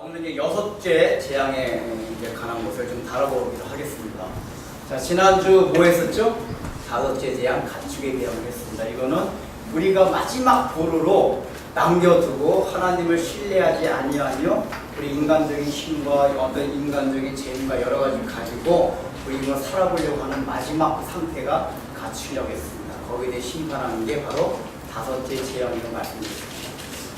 오늘은 이제 여섯째 재앙에 관한 것을 좀 다뤄보기로 하겠습니다. 자, 지난주 뭐 했었죠? 다섯째 재앙 가축에 대한 걸 했습니다. 이거는 우리가 마지막 보루로 남겨두고 하나님을 신뢰하지 아니하며 우리 인간적인 힘과 어떤 인간적인 재능과 여러 가지를 가지고 우리 이거 살아보려고 하는 마지막 상태가 가축이라고 했습니다. 거기에 대해 심판하는 게 바로 다섯째 재앙이라고 말씀드렸습니다.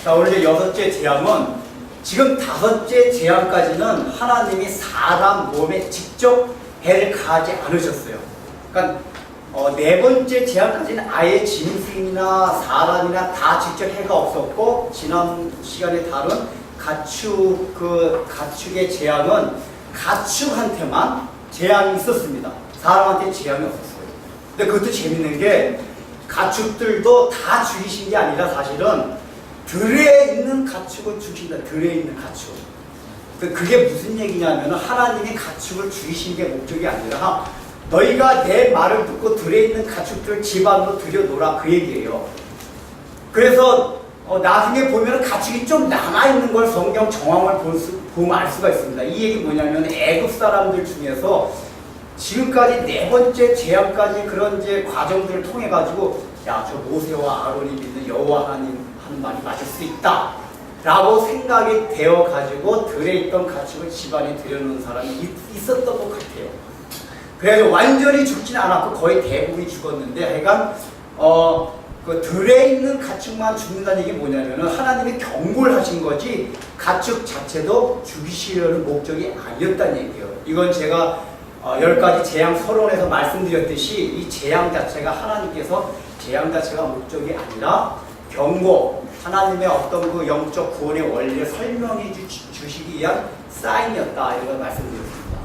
자, 오늘 이제 여섯째 재앙은 지금 다섯째 재앙까지는 하나님이 사람 몸에 직접 해를 가하지 않으셨어요. 그러니까 네 번째 재앙까지는 아예 짐승이나 사람이나 다 직접 해가 없었고, 지난 시간에 다룬 가축의 재앙은 가축한테만 재앙이 있었습니다. 사람한테 재앙이 없었어요. 근데 그것도 재밌는 게 가축들도 다 죽이신 게 아니라 사실은 들에 있는 가축을 죽인다. 들에 있는 가축. 그게 무슨 얘기냐면 하나님이 가축을 죽이신 게 목적이 아니라 너희가 내 말을 듣고 들에 있는 가축들을 집안으로 들여놓으라, 그 얘기예요. 그래서 나중에 보면 가축이 좀 남아있는 걸 성경 정황을 보면 알 수가 있습니다. 이 얘기 뭐냐면 애굽 사람들 중에서 지금까지 네 번째 재앙까지 그런 이제 과정들을 통해 가지고 야, 저 모세와 아론이 믿는 여호와 하나님 하는 말이 맞을 수 있다 라고 생각이 되어 가지고 들에 있던 가축을 집안에 들여놓은 사람이 있었던 것 같아요. 그래서 완전히 죽지는 않았고 거의 대부분이 죽었는데, 하여간 그 들에 있는 가축만 죽는다는 얘기 뭐냐면은 하나님이 경고를 하신 거지 가축 자체도 죽이시려는 목적이 아니었다는 얘기예요. 이건 제가 10가지 재앙 서론에서 말씀드렸듯이 이 재앙 자체가 하나님께서 재앙 자체가 목적이 아니라 경고, 하나님의 어떤 그 영적 구원의 원리를 설명해 주시기 위한 사인이었다, 이런 걸 말씀드렸습니다.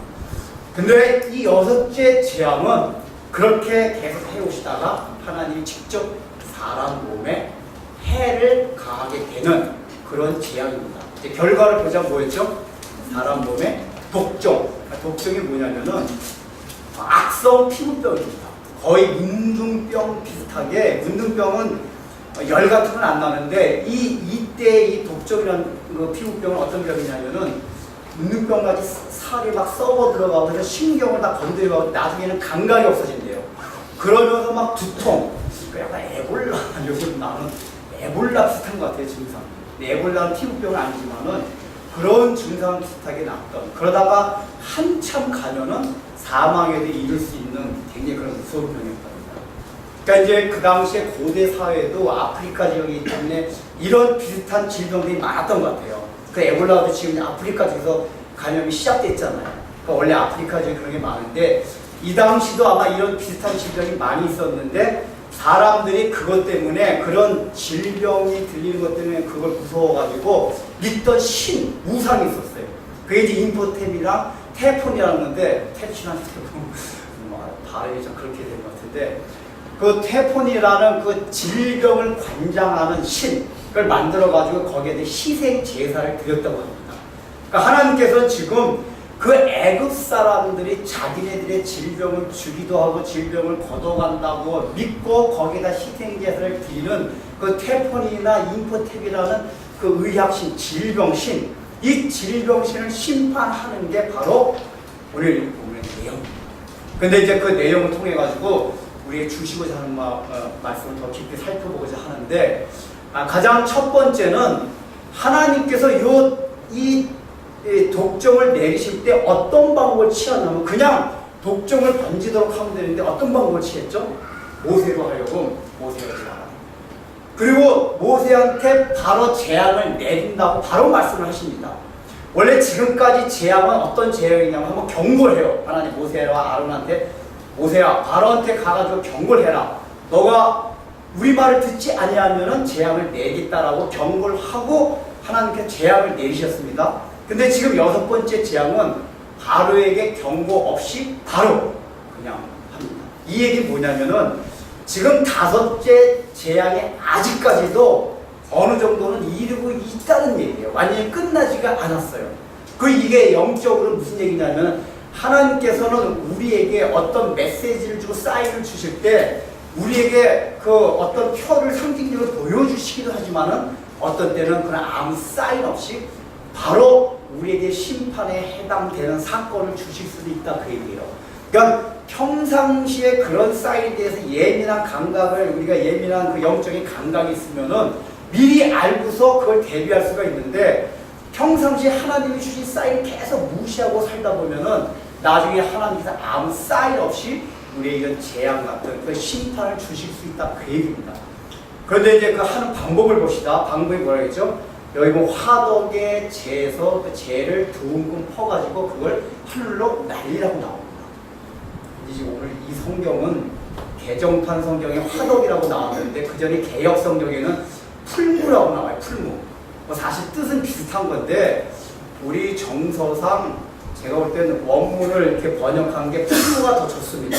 근데 이 여섯째 재앙은 그렇게 계속 해오시다가 하나님이 직접 사람 몸에 해를 가하게 되는 그런 재앙입니다. 이제 결과를 보자면 뭐였죠? 사람 몸에 독종. 독종이 뭐냐면은 악성 피부병입니다. 거의 문둥병 비슷하게, 문둥병은 열 같은 건 안 나는데 이때 이 독종이라는 그 피부병은 어떤 병이냐면은 문둥병까지 살이 막 썩어 들어가고 신경을 다 건드려가고 나중에는 감각이 없어진대요. 그러면서 막 두통, 약간 에볼라, 요즘 나는 에볼라 비슷한 것 같아요, 증상. 에볼라는 피부병은 아니지만은 그런 증상 비슷하게 났던, 그러다가 한참 가면은 사망에도 이를 수 있는 굉장히 그런 무서운 병이었답니다. 그러니까 이제 그 당시에 고대 사회도 아프리카 지역이기 때문에 이런 비슷한 질병들이 많았던 것 같아요. 그 에볼라도 지금 아프리카 지역에서 감염이 시작됐잖아요. 그러니까 원래 아프리카 지역에 그런 게 많은데 이 당시도 아마 이런 비슷한 질병이 많이 있었는데 사람들이 그것 때문에, 그런 질병이 들리는 것 때문에 그걸 무서워가지고 믿던 우상이 있었어요. 그게 이제 임포템이랑 테폰이라는 건데, 테치랑 테폰, 발음이 좀 그렇게 된 것 같은데, 그 테폰이라는 그 질병을 관장하는 신을 만들어가지고 거기에 희생 제사를 드렸다고 합니다. 그러니까 하나님께서 지금 그 애굽 사람들이 자기네들의 질병을 주기도 하고 질병을 걷어간다고 믿고 거기다 희생제사를 드리는 그 테폰이나 임포텝이라는 그 의학신, 질병신, 이 질병신을 심판하는 게 바로 오늘 보면 내용입니다. 근데 이제 그 내용을 통해 가지고 우리의 주시고자 하는 말씀을 더 깊이 살펴보고자 하는데, 가장 첫 번째는 하나님께서 이 독종을 내리실 때 어떤 방법을 취하냐면 그냥 독종을 던지도록 하면 되는데 어떤 방법을 취했죠? 모세로 하려고 모세가 재앙. 그리고 모세한테 바로 재앙을 내린다고 바로 말씀을 하십니다. 원래 지금까지 재앙은 어떤 재앙이냐면 한번 경고를 해요. 하나님 모세와 아론한테, 모세야 바로한테 가가지고 경고를 해라. 너가 우리 말을 듣지 아니하면은 재앙을 내겠다라고 경고를 하고 하나님께 재앙을 내리셨습니다. 근데 지금 여섯 번째 재앙은 바로에게 경고 없이 바로 그냥 합니다. 이 얘기 뭐냐면은 지금 다섯째 재앙에 아직까지도 어느 정도는 이르고 있다는 얘기예요. 완전히 끝나지가 않았어요. 이게 영적으로 무슨 얘기냐면 하나님께서는 우리에게 어떤 메시지를 주고 사인을 주실 때 우리에게 그 어떤 표를 상징적으로 보여주시기도 하지만은 어떤 때는 그냥 아무 사인 없이 바로 우리에게 심판에 해당되는 사건을 주실 수도 있다 그 얘기예요. 그러니까 평상시에 그런 사인에 대해서 예민한 감각을 우리가 예민한 그 영적인 감각이 있으면은 미리 알고서 그걸 대비할 수가 있는데 평상시에 하나님이 주신 사인을 계속 무시하고 살다 보면은 나중에 하나님께서 아무 사인 없이 우리에게 이런 재앙 같은 그 심판을 주실 수 있다 그 얘기입니다. 그런데 이제 그 하는 방법을 봅시다. 방법이 뭐라 했죠? 여기 뭐 화덕에 재서 그 재를 둥근 퍼가지고 그걸 하늘로 날리라고 나옵니다. 이제 오늘 이 성경은 개정판 성경에 화덕이라고 나왔는데 그 전에 개역 성경에는 풀무라고 나와요. 풀무. 뭐 사실 뜻은 비슷한 건데 우리 정서상 제가 볼 때는 원문을 이렇게 번역한 게 풀무가 더 좋습니다.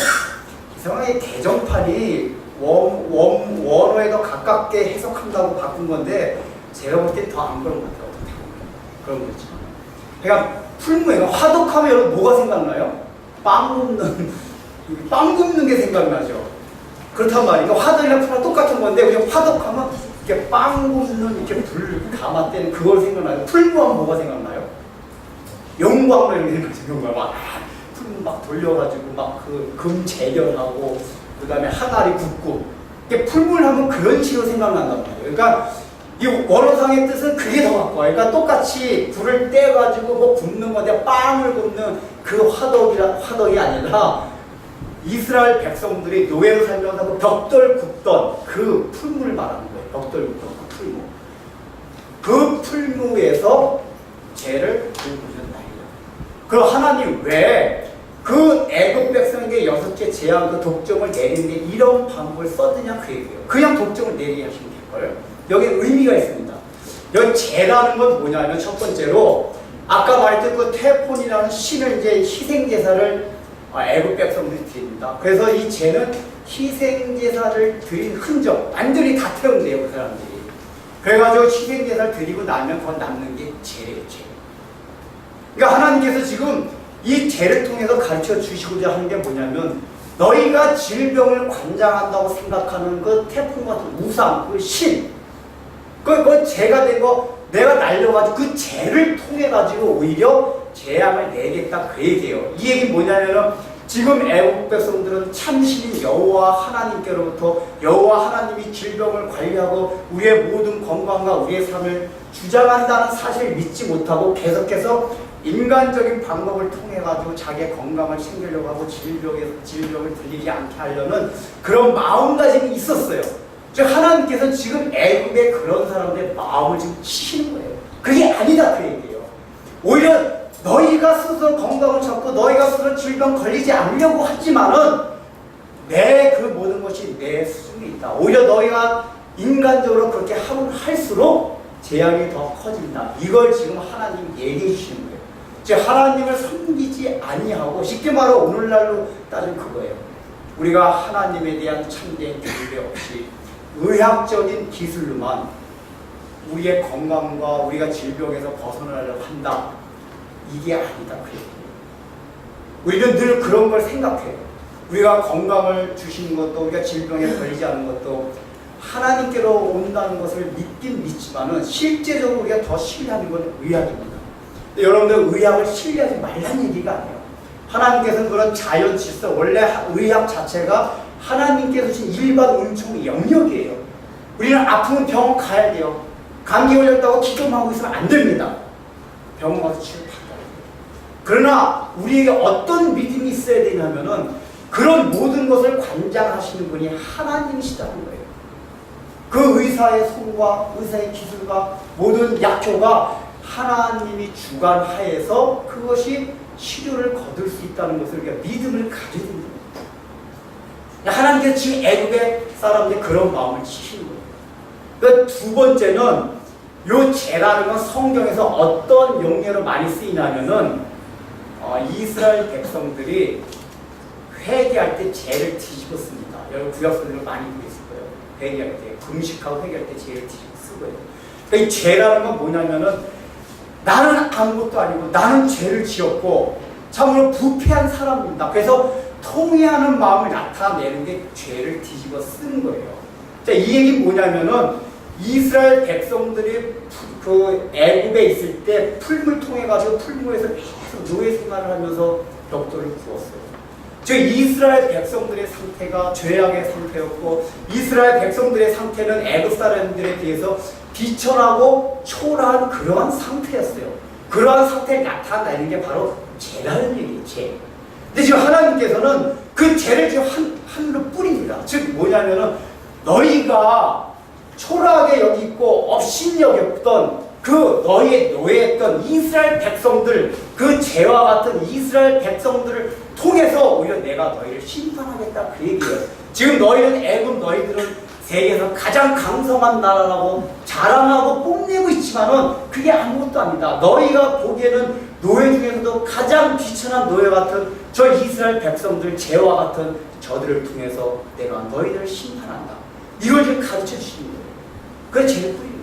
이상하게 개정판이 원어에 더 가깝게 해석한다고 바꾼 건데 제가 볼 때 더 안 그런 것 같아요. 어떻게 보면. 그런 거 있죠. 그러니까 풀무예요. 화덕하면 여러분 뭐가 생각나요? 빵 굽는 게 생각나죠. 그렇단 말이에요. 화덕이랑 풀랑 똑같은 건데 우리가 화덕하면 이렇게 빵 굽는 이렇게 불 감아 때는 그걸 생각나요. 풀무하면 뭐가 생각나요? 영광로 이런 게 생각나죠. 영광 막 풀무 막 돌려가지고 막 그 금 재련하고 그 다음에 항아리 굽고 풀물 하면 그런 식으로 생각난단 말이에요. 그러니까 이 원어상의 뜻은 그게 더 가까워요. 그러니까 똑같이 불을 떼가지고 뭐 굽는 건데 빵을 굽는 그 화덕이 아니라 이스라엘 백성들이 노예로 살면서 그 벽돌 굽던 그 풀무를 말하는 거예요. 벽돌 굽던 그 풀무. 그 풀무에서 죄를 굴구셨나이다. 그럼 하나님 왜 그 애굽 백성에게 6개 재앙 그 독점을 내리는데 이런 방법을 써드냐 그 얘기예요. 그냥 독점을 내리게 하시면 될걸. 여기 의미가 있습니다. 여기 죄라는 건 뭐냐면 첫 번째로 아까 말했던 그 테폰이라는 신을 이제 희생제사를 애굽 백성들이 드립니다. 그래서 이 죄는 희생제사를 드린 흔적 완전히 다 태운대요 그 사람들이. 그래가지고 희생제사를 드리고 나면 더 남는 게 죄예요. 죄. 그러니까 하나님께서 지금 이 죄를 통해서 가르쳐 주시고자 하는 게 뭐냐면 너희가 질병을 관장한다고 생각하는 그 태풍 같은 우상, 그 신, 그 죄가 된 거 내가 날려가지고 그 죄를 통해가지고 오히려 재앙을 내겠다 그 얘기예요. 이 얘기는 뭐냐면은 지금 애국 백성들은 참신인 여호와 하나님께로부터 여호와 하나님이 질병을 관리하고 우리의 모든 건강과 우리의 삶을 주장한다는 사실을 믿지 못하고 계속해서 인간적인 방법을 통해 가지고 자기의 건강을 챙기려고 하고 질병을 들리지 않게 하려는 그런 마음가짐이 있었어요. 즉 하나님께서 지금 애국의 그런 사람들의 마음을 지금 치시는 거예요. 그게 아니다 그 얘기예요. 오히려 너희가 스스로 건강을 찾고 너희가 스스로 질병 걸리지 않으려고 하지만은 내 그 모든 것이 내 수중에 있다. 오히려 너희가 인간적으로 그렇게 하면 할수록 재앙이 더 커진다. 이걸 지금 하나님이 얘기해 주시는 거예요. 즉 하나님을 섬기지 아니하고 쉽게 말해 오늘날로 따지면 그거예요. 우리가 하나님에 대한 참된 교회 없이 의학적인 기술로만 우리의 건강과 우리가 질병에서 벗어나려고 한다. 이게 아니다. 우리는 늘 그런 걸 생각해요. 우리가 건강을 주시는 것도 우리가 질병에 걸리지 않는 것도 하나님께로 온다는 것을 믿긴 믿지만은 실제적으로 우리가 더 신뢰하는 건 의학입니다. 여러분들 의학을 신뢰하지 말라는 얘기가 아니에요. 하나님께서는 그런 자연 질서, 원래 의학 자체가 하나님께서 주신 일반 은총의 영역이에요. 우리는 아프면 병원 가야 돼요. 감기 걸렸다고 기도만 하고 있으면 안 됩니다. 병원 가서 치료받아야 돼요. 그러나 우리에게 어떤 믿음이 있어야 되냐면은 그런 모든 것을 관장하시는 분이 하나님이시다는 거예요. 그 의사의 손과 의사의 기술과 모든 약효가 하나님이 주관하에서 그것이 치료를 거둘 수 있다는 것을 우리가 믿음을 가져야 됩니다. 하나님께서 지금 애국의 사람들이 그런 마음을 치시는 거예요. 그 두 번째는 요 죄라는 건 성경에서 어떤 용례로 많이 쓰이냐면은 이스라엘 백성들이 회개할 때 죄를 뒤집었습니다. 여러분 구약성경을 많이 보셨을 거예요. 회개할 때 금식하고 회개할 때 죄를 뒤집어 쓰고요. 그러니까 이 죄라는 건 뭐냐면은 나는 아무것도 아니고 나는 죄를 지었고 참으로 부패한 사람입니다. 그래서 통회하는 마음을 나타내는 게 죄를 뒤집어 쓰는 거예요. 자, 이 얘기는 뭐냐면은 이스라엘 백성들이 그 애굽에 있을 때 풀물 통해 가지고 풀물에서 계속 노예 생활을 하면서 벽돌을 구웠어요. 즉 이스라엘 백성들의 상태가 죄악의 상태였고 이스라엘 백성들의 상태는 애굽 사람들에 비해서 비천하고 초라한 그러한 상태였어요. 그러한 상태에 나타나는 게 바로 죄라는 얘기예요. 죄. 근데 지금 하나님께서는 그 죄를 지금 하늘로 뿌립니다. 즉 뭐냐면은 너희가 초라하게 여기고 업신 여겼던 그 너희의 노예했던 이스라엘 백성들, 그 죄와 같은 이스라엘 백성들을 통해서 오히려 내가 너희를 심판하겠다 그 얘기예요. 지금 너희는 애굽 너희들은 세계에서 가장 강성한 나라라고 자랑하고 뽐내고 있지만은 그게 아무것도 아니다. 너희가 보기에는 노예 중에서도 가장 비천한 노예 같은 저 이스라엘 백성들 죄와 같은 저들을 통해서 내가 너희들을 심판한다. 이걸 지금 가르쳐 주시는 거예요. 그게 제일 뿌리는 거예요.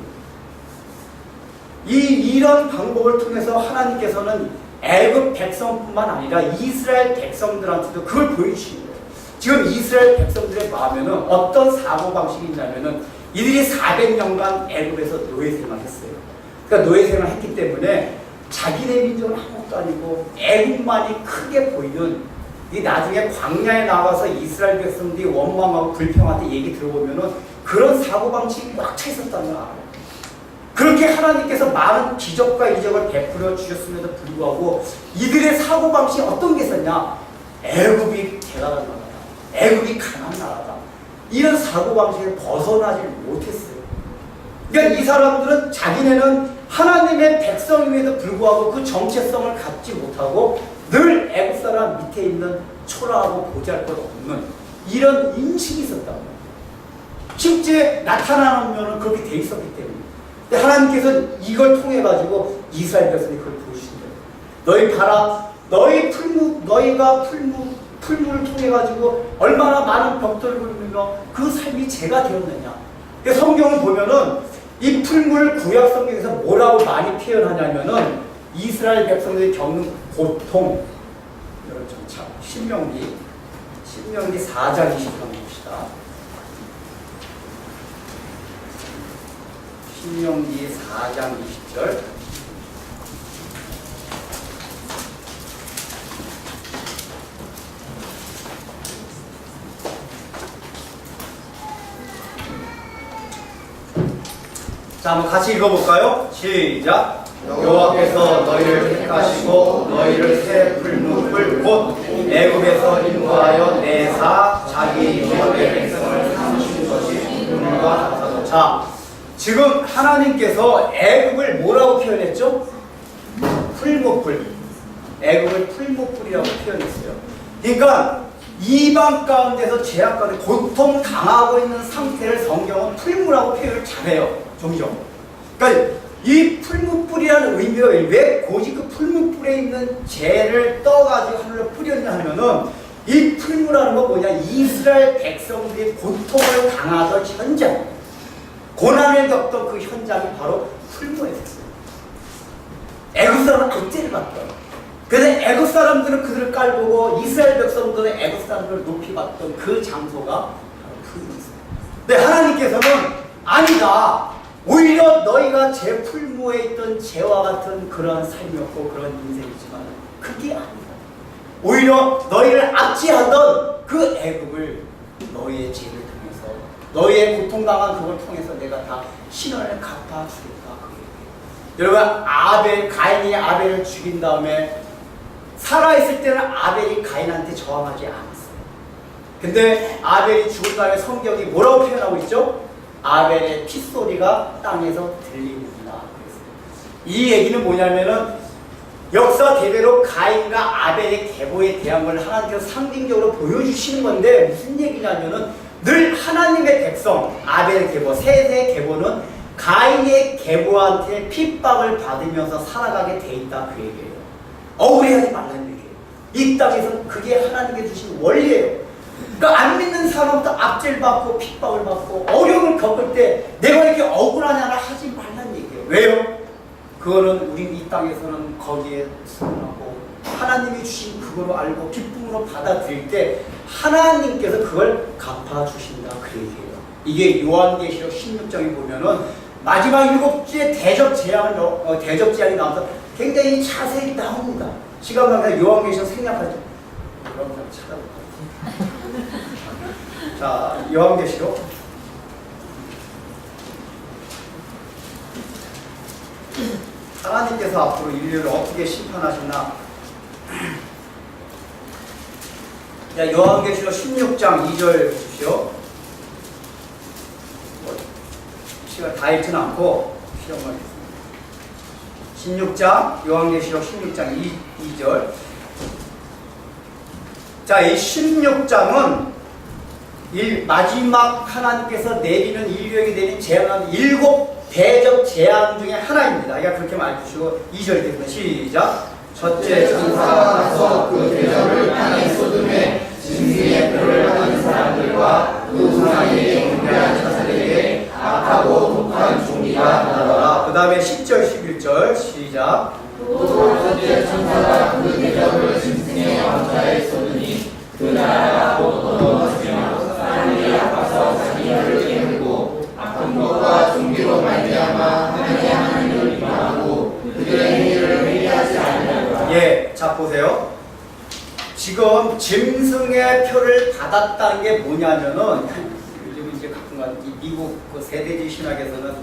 이런 방법을 통해서 하나님께서는 애굽 백성뿐만 아니라 이스라엘 백성들한테도 그걸 보여주시는 거예요. 지금 이스라엘 백성들의 마음에는 어떤 사고방식이 있냐면은 이들이 400년간 애굽에서 노예 생활했어요. 그러니까 노예 생활했기 때문에 자기네 민족은 아무것도 아니고 애굽만이 크게 보이는 이 나중에 광야에 나가서 이스라엘 백성들이 원망하고 불평할 때 얘기 들어보면은 그런 사고방식이 꽉 차 있었다는 걸 알아요. 그렇게 하나님께서 많은 기적과 이적을 베풀어 주셨음에도 불구하고 이들의 사고방식이 어떤 게 있었냐? 애굽이 대단한 나라다. 애굽이 강한 나라다. 이런 사고방식을 벗어나지 못했어요. 그러니까 이 사람들은 자기네는 하나님의 백성임에도 불구하고 그 정체성을 갖지 못하고 늘 애굽 사람 밑에 있는 초라하고 보잘것없는 이런 인식이 있었다는 거예요. 실제 나타나면 그렇게 돼 있었기 때문에. 근데 하나님께서 이걸 통해 가지고 이스라엘 백성이 그걸 보여주신 거예요. 너희 봐라, 너희가 풀물을 통해 가지고 얼마나 많은 벽돌을 굴리며 그 삶이 죄가 되었느냐. 그러니까 성경을 보면은 이 풀물 구약 성경에서 뭐라고 많이 표현하냐면은 이스라엘 백성들이 겪는 고통. 여러분 참 신명기 4장 20절 봅시다. 신명기 4장 20절. 자, 한번 같이 읽어볼까요? 시작. 여호와께서 너희를 택하시고 너희를 새 풀무불 곧 애굽에서 인도하여 내사 자기 이스라엘 백성을 삼으신 것이 눈과 같아서. 자, 지금 하나님께서 애굽을 뭐라고 표현했죠? 풀무불. 애굽을 풀무불이라고 표현했어요. 그러니까 이방 가운데서 죄악 가운데 고통 당하고 있는 상태를 성경은 풀무라고 표현을 잘해요. 종종. 그러니까 이 풀무불이라는 의미가 왜 고지 그 풀무불에 있는 죄를 떠가지고 하늘로 뿌렸냐 하면은 이 풀무라는 건 뭐냐? 이스라엘 백성들이 고통을 당하던 현장, 고난을 겪던 그 현장이 바로 풀무였어요. 애굽 사람은 악재를 받던. 그래서 애굽 사람들은 그들을 깔보고 이스라엘 백성들은 애굽 사람들을 높이 봤던 그 장소가 바로 풀무였어요. 근데 하나님께서는 아니다. 오히려 너희가 제 풀무에 있던 죄와 같은 그런 삶이었고 그런 인생이지만 그게 아니다. 오히려 너희를 압제하던 그 애굽을 너희의 죄를 통해서 너희의 고통당한 그걸 통해서 내가 다 신원을 갚아주겠다. 여러분 가인이 아벨을 죽인 다음에 살아있을 때는 아벨이 가인한테 저항하지 않았어요. 근데 아벨이 죽은 다음에 성경이 뭐라고 표현하고 있죠? 아벨의 핏소리가 땅에서 들리는구나. 이 얘기는 뭐냐면은 역사 대대로 가인과 아벨의 계보에 대한 걸 하나님께서 상징적으로 보여주시는 건데 무슨 얘기냐면은 늘 하나님의 백성 아벨의 계보, 셋의 계보는 가인의 계보한테 핍박을 받으면서 살아가게 돼 있다 그 얘기예요. 억울해하지 말라는 얘기예요. 이 땅에서 그게 하나님께 주신 원리예요. 그러니까 안 믿는 사람부터 압제를 받고 핍박을 받고 어려움을 겪을 때 내가 이렇게 억울하냐나 하지 말라는 얘기예요. 왜요? 그거는 우리 이 땅에서는 거기에 순응하고 하나님이 주신 그거로 알고 기쁨으로 받아들일 때 하나님께서 그걸 갚아주신다 그 얘기예요. 이게 요한계시록 16장에 보면은 마지막 7주의 대접 재앙이 나와서 굉장히 자세히 나옵니다. 시간 관계상 요한계시록 생략하죠. 그럼 찾아볼까요? 자, 요한계시록 하나님께서 앞으로 인류를 어떻게 심판하시나. 자, 요한계시록 16장 2절 보십시오. 시간 다 읽지는 않고 시험만 읽겠습니다. 16장, 요한계시록 16장 2절. 자, 이 16장은 마지막 하나님께서 내리는 인류에게 내린 재앙은 7 대접 재앙 중에 하나입니다. 그러니까 그렇게 말해주시고 2절 읽겠습니다. 시작. 첫째 천사가 가서 그 대접을 땅에 쏟음에 짐승의 표를 받은 사람들과 그 우상에게 경배한 자들에게 악하고 독한 종기가 나더라. 그 다음에 10절 11절 시작. 또 첫째 천사가 그 대접을 짐승의 왕자에 쏟으니 그 나라가 곧 넘어지며 사람들이 아파서 자기 혀를 깨물고 악한 것과 종기로 말미암아 하나님을 비방하고 그들의 행위를 회개하지 않으려고. 예, 자 보세요. 지금 짐승의 표를 받았다는 게 뭐냐면은 요즘 이제 가끔가다 미국 그 세대주의 신학에서는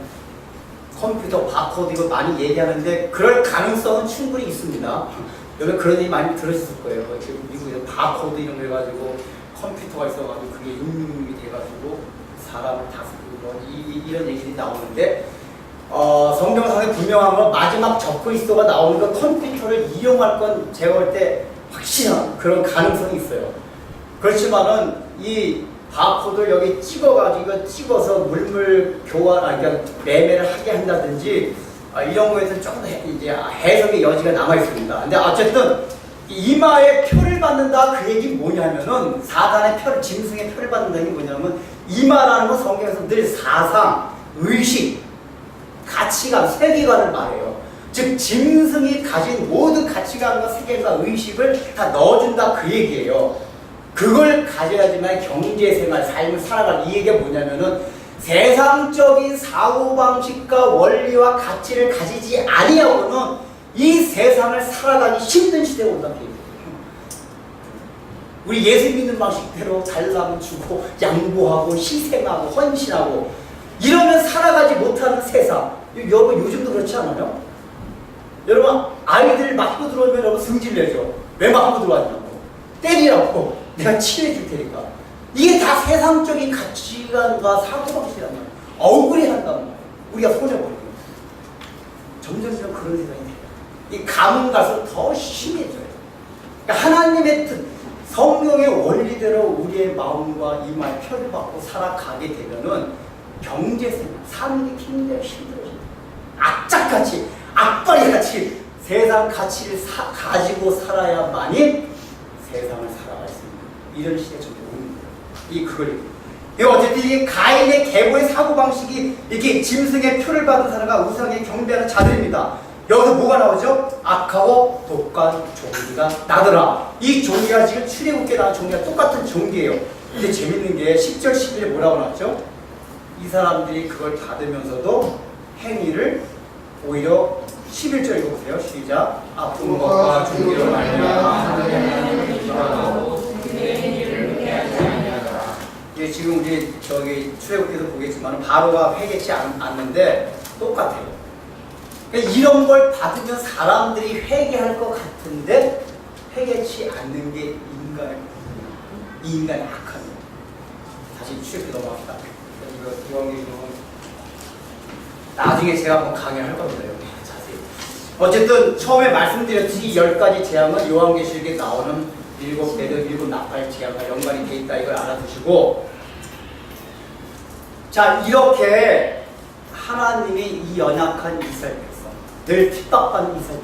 컴퓨터 바코드 이거 많이 얘기하는데 그럴 가능성은 충분히 있습니다. 여러분 그런 얘기 많이 들으셨을 거예요. 지금 미국에서 바코드 이런 거 해가지고 컴퓨터가 있어가지고 그게 666이 돼가지고 사람을 다스리고 이런 얘기들이 나오는데 성경상에 분명한 건 마지막 적그리스도가 나오는 건 컴퓨터를 이용할 건 제가 볼 때 확실한 그런 가능성이 있어요. 그렇지만은 이 바코드를 여기 찍어서 물물 교환, 그러니까 매매를 하게 한다든지 이런 거에서 조금 더 이제 해석의 여지가 남아 있습니다. 근데 어쨌든 이마에 표를 받는다 그 얘기 뭐냐면은 사단의 표를 짐승의 표를 받는다는 게 뭐냐면 이마라는 건 성경에서 늘 사상, 의식, 가치관, 세계관을 말해요. 즉 짐승이 가진 모든 가치관과 세계관, 의식을 다 넣어준다 그 얘기예요. 그걸 가져야지만 경제생활, 삶을 살아갈 이 얘기가 뭐냐면은 세상적인 사고방식과 원리와 가치를 가지지 아니하고는 이 세상을 살아가기 힘든 시대가 온다는 얘기예요. 우리 예수 믿는 방식대로 달라면 주고 양보하고 희생하고 헌신하고 이러면 살아가지 못하는 세상. 여러분 요즘도 그렇지 않아요? 여러분 아이들 맞고 들어오면 여러분 승질내죠. 왜 맞고 들어왔냐고. 때리라고. 내가 치료해 줄 테니까. 이게 다 세상적인 가치관과 사고방식이란 말이에요. 억울해 한단 말이에요. 우리가 손해버리고. 점점점 그런 세상이 돼요. 이 가문 갈수록 더 심해져요. 그러니까 하나님의 뜻, 성경의 원리대로 우리의 마음과 이마에 표를 받고 살아가게 되면은 경제생활, 삶이 굉장히 힘들어져요. 악착같이, 악바리같이 세상 가치를 가지고 살아야만이 세상을 살아갈 수 있는 이런 시대가 좀 오는 거예요. 그걸 어쨌든 이게 가인의 계보의 사고방식이 이렇게 짐승의 표를 받은 사람과 우상에 경배하는 자들입니다. 여기서 뭐가 나오죠? 악하고 독한 종기가 나더라. 이 종기가 지금 출애굽기에 나온 종기가 똑같은 종기예요. 근데 재밌는 게 10절 11절에 뭐라고 나왔죠? 이 사람들이 그걸 받으면서도 행위를 오히려 11절 읽어보세요. 시작. 아픈 것과 종기로 말미암아 하나님을 비방하고 그들의 행위를 회개하지 아니하더라. 예, 지금 우리 저기 출애굽기에도 보겠지만 바로가 회개치 않는데 똑같아요. 그러니까 이런 걸 받으면 사람들이 회개할 것 같은데 회개치 않는 게 이 인간의 악함이에요. 다시 출애굽기 넘어갑시다. 이거 요한계시록은 나중에 제가 한번 강의할 겁니다. 여기 자세히. 어쨌든 처음에 말씀드렸듯이 10가지 재앙은 요한계시록에 나오는 7 대접, 7 나팔 재앙과 연관이 돼 있다. 이걸 알아두시고, 자 이렇게 하나님이 이 연약한 이스라엘 백성, 늘 핍박받는 이스라엘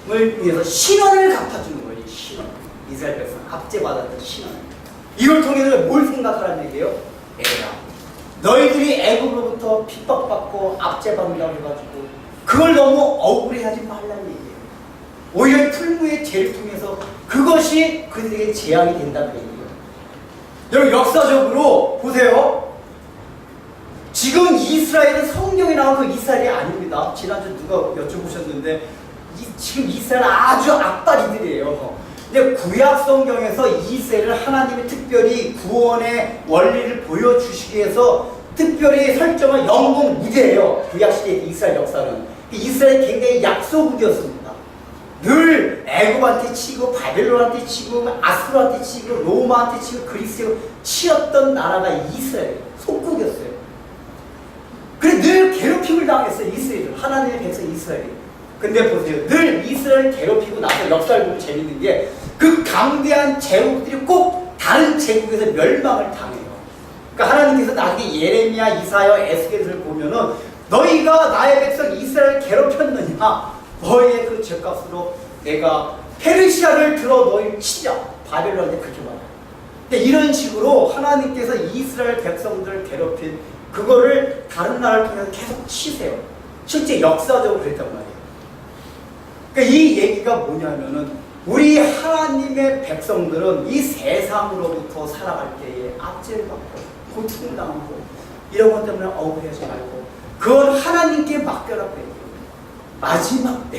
백성을 위해서 신원을 갚아주는 거예요. 신원. 이스라엘 백성 압제받았던 신원. 이걸 통해서 뭘 생각하라는 얘기예요? 에라, 너희들이 애굽으로부터 핍박받고 압제받는다고 해가지고 그걸 너무 억울해하지 말라는 얘기예요. 오히려 풀무의 죄를 통해서 그것이 그들에게 재앙이 된다는 얘기예요. 여러분 역사적으로 보세요. 지금 이스라엘은 성경에 나온 그 이스라엘이 아닙니다. 지난주 누가 여쭤보셨는데 지금 이스라엘 아주 악바리들이에요. 근데 구약 성경에서 이스라엘을 하나님이 특별히 구원의 원리를 보여주시기 위해서 특별히 설정한 영국 무대예요. 구약 시대의 이스라엘 역사는. 이스라엘이 굉장히 약소국이었습니다. 늘 애굽한테 치고 바벨론한테 치고 아수르한테 치고 로마한테 치고 그리스에 치였던 나라가 이스라엘 속국이었어요. 그래 늘 괴롭힘을 당했어요. 이스라엘은 하나님의 백성 이스라엘이. 근데 보세요. 늘 이스라엘 괴롭히고 나서 역사를 보면 재밌는 게 그 강대한 제국들이 꼭 다른 제국에서 멸망을 당해요. 그러니까 하나님께서 나중에 예레미야, 이사야, 에스겔을 보면은 너희가 나의 백성 이스라엘을 괴롭혔느냐? 너희의 그 죄값으로 내가 페르시아를 들어 너희를 치자. 바벨론한테 그렇게 말해요. 근데 이런 식으로 하나님께서 이스라엘 백성들을 괴롭힌 그거를 다른 나라를 통해서 계속 치세요. 실제 역사적으로 그랬단 말이에요. 그러니까 이 얘기가 뭐냐면은 우리 하나님의 백성들은 이 세상으로부터 살아갈 때에 압제를 받고 고통당하고 이런 것 때문에 억울해하지 말고 그건 하나님께 맡겨라고 해요. 마지막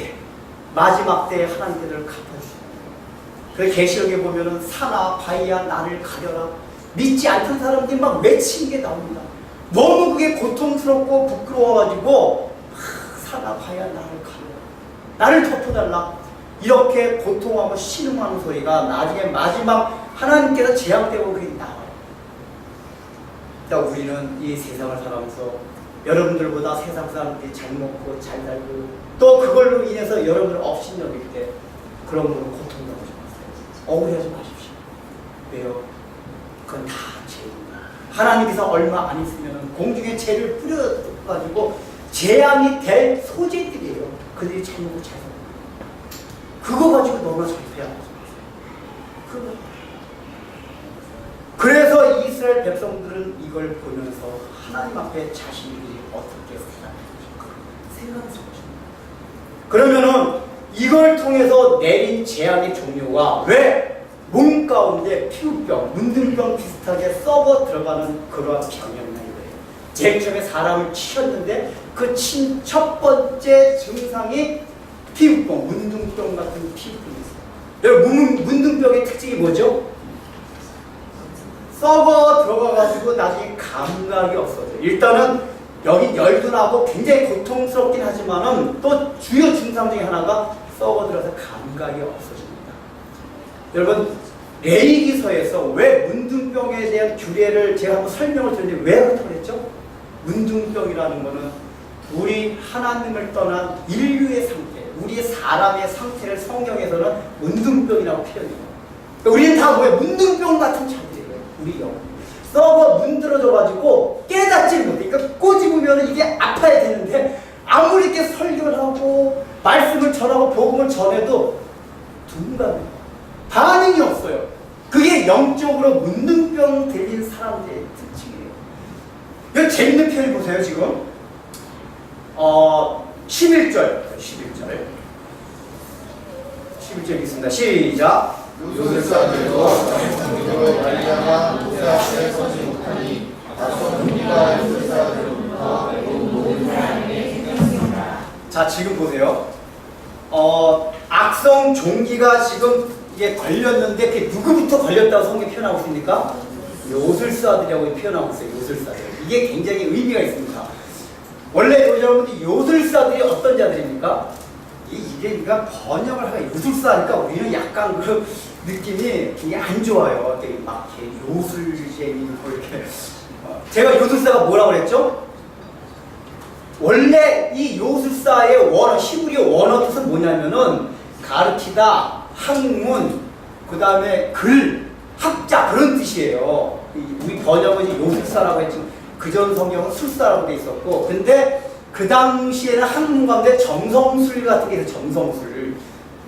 때에 하나님께를 갚아주시는 거예요. 그래서 계시록에 보면은 사나 바위야 나를 가려라. 믿지 않던 사람들이 막 외치는 게 나옵니다. 너무 그게 고통스럽고 부끄러워가지고 사나 바위야 나를 가려라. 나를 덮어달라. 이렇게 고통하고 신음하는 소리가 나중에 마지막 하나님께서 재앙되고 그게 나와요. 그러니까 우리는 이 세상을 살아가면서 여러분들보다 세상 사람들이 잘 먹고 잘 살고 또 그걸로 인해서 여러분을 업신여길 때 그런 걸로 고통당하지 마세요. 억울해하지 마십시오. 왜요? 그건 다 죄입니다. 하나님께서 얼마 안 있으면 공중에 죄를 뿌려가지고 재앙이 될 소재들이에요. 그들이 잘 먹고 잘 살고 그거 가지고 너무나 절패하지 마세요. 그래서 이스라엘 백성들은 이걸 보면서 하나님 앞에 자신들이 어떻게 생각해서 그러면은 이걸 통해서 내린 재앙의 종류가 왜 몸 가운데 피부병, 문둥병 비슷하게 썩어 들어가는 그러한 병이었나 이거예요. 제일 처음에 사람을 치셨는데 그 친 첫 번째 증상이 피부병, 문둥병 같은 피부병이 있어요. 여러분 문둥병의 특징이 뭐죠? 썩어 들어가가지고 나중에 감각이 없어져요. 일단은 여기 열도 나고 굉장히 고통스럽긴 하지만은 또 주요 증상 중에 하나가 썩어 들어서 감각이 없어집니다. 여러분 레위기서에서 왜 문둥병에 대한 규례를 제가 한번 설명을 드렸는데 왜 그렇다고 그랬죠? 문둥병이라는 거는 우리 하나님을 떠난 인류의 상태, 우리 사람의 상태를 성경에서는 문둥병이라고 표현해요. 우리는 다 뭐예요? 문둥병 같은 자들이에요. 우리 영. 썩어 문드러져가지고 깨닫지 못해. 그러니까 꼬집으면 이게 아파야 되는데 아무리 이렇게 설교를 하고 말씀을 전하고 복음을 전해도 둔감해요. 반응이 없어요. 그게 영적으로 문둥병 들린 사람들의 특징이에요. 이거 재밌는 표현 보세요. 지금 11절 있습니다. 시작. 요술사들도 정통으로 말미암아 모세 앞에 서지 못하니 다소 우리가 요술사들로부터 모든 사람에게 생겼습니다. 자 지금 보세요. 악성 종기가 지금 이게 걸렸는데 그게 누구부터 걸렸다고 성경에 표현하고 있습니까? 요술사들이라고 표현하고 있어요. 요술사들. 이게 굉장히 의미가 있습니다. 원래 여러분들 요술사들이 어떤 자들입니까? 이게 그러니까 번역을 하면 요술사니까 우리는 약간 그 느낌이 굉장히 안 좋아요. 되게 막 이렇게 요술쟁이 이렇게. 제가 요술사가 뭐라고 그랬죠? 원래 이 요술사의 원어, 히브리어 원어 뜻은 뭐냐면은 가르치다, 학문, 그 다음에 글, 학자 그런 뜻이에요. 우리 번역은 이제 요술사라고 했지만 그전 성경은 술사라고 돼 있었고, 근데 그 당시에는 학문 가운데 점성술 같은 게 있어요. 점성술.